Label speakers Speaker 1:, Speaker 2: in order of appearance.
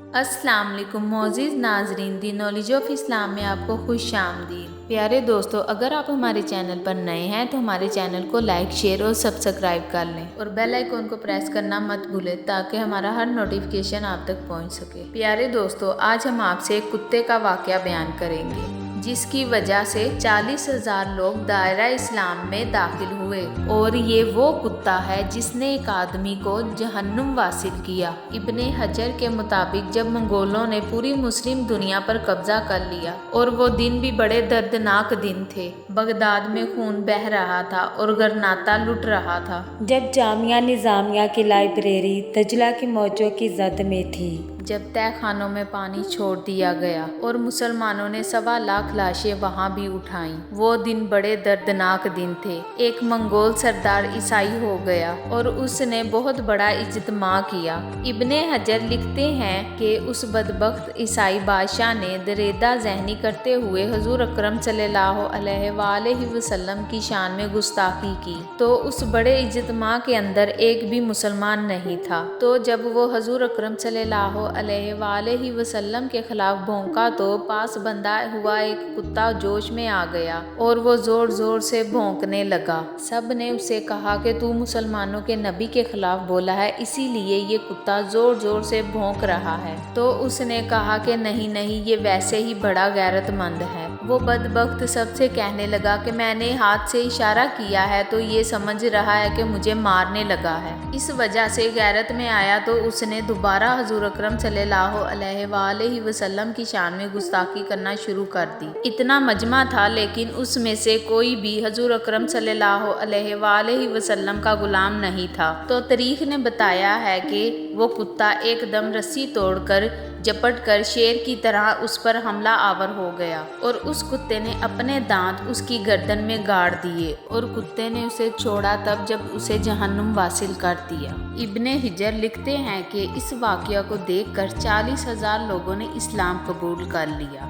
Speaker 1: अस्सलाम वालेकुम मोअज़्ज़िज़ नाज़रीन, दी नॉलेज ऑफ इस्लाम में आपको खुश आमदीद। प्यारे दोस्तों, अगर आप हमारे चैनल पर नए हैं तो हमारे चैनल को लाइक, शेयर और सब्सक्राइब कर लें और बेल आइकन को प्रेस करना मत भूलें ताकि हमारा हर नोटिफिकेशन आप तक पहुंच सके। प्यारे दोस्तों, आज हम आपसे एक कुत्ते का वाक़या बयान करेंगे जिसकी वजह से 40,000 लोग दायरा इस्लाम में दाखिल हुए और ये वो कुत्ता है जिसने एक आदमी को जहन्नुम वासिल किया। इब्ने हजर के मुताबिक जब मंगोलों ने पूरी मुस्लिम दुनिया पर कब्जा कर लिया और वो दिन भी बड़े दर्दनाक दिन थे। बगदाद में खून बह रहा था और गरनाता लुट रहा था।
Speaker 2: जब जामिया निज़ामिया की लाइब्रेरी दजला की मौजों की जद में थी,
Speaker 1: जब तहखानों में पानी छोड़ दिया गया और मुसलमानों ने 1.25 लाख लाशें वहां भी उठाईं। वो दिन बड़े दर्दनाक दिन थे। एक मंगोल सरदार ईसाई हो गया और उसने बहुत बड़ा इज्तिमा किया। इब्ने हजर लिखते हैं कि उस बदबख्त ईसाई बादशाह ने दरेदा ज़हनी करते हुए हुजूर अकरम सल्लल्लाहु अलैहि वसल्लम की शान में गुस्ताखी की, तो उस बड़े इज्तिमा के अंदर एक भी मुसलमान नहीं था। तो जब वो हुजूर अकरम सल्लल्लाहु अलैहि वसल्लम के खिलाफ भौंका तो पास बंधा हुआ एक कुत्ता जोश में आ गया और वो जोर जोर से भौंकने लगा। सब ने उसे कहा कि तू मुसलमानों के नबी के खिलाफ बोला है, इसीलिए ये कुत्ता जोर जोर से भौंक रहा है। तो उसने कहा कि नहीं नहीं, ये वैसे ही बड़ा गैरतमंद है। वो बदबख्त सबसे कहने लगा कि मैंने हाथ से इशारा किया है तो ये समझ रहा है कि मुझे मारने लगा है। इस वजह से गैरत में आया तो उसने दोबारा हुजूर अकरम सल्लल्लाहु अलैहि वसल्लम की शान में गुस्ताखी करना शुरू कर दी। इतना मजमा था लेकिन उसमें से कोई भी हुजूर अकरम सल्लल्लाहु अलैहि वसल्लम का गुलाम नहीं था। तो तारीख ने बताया है कि वो कुत्ता एकदम रस्सी तोड़कर झपट कर शेर की तरह उस पर हमला आवर हो गया और उस कुत्ते ने अपने दांत उसकी गर्दन में गाड़ दिए और कुत्ते ने उसे छोड़ा तब जब उसे जहन्नुम वासिल कर दिया। इब्ने हिजर लिखते हैं कि इस वाक़या को देखकर 40,000 लोगों ने इस्लाम कबूल कर लिया।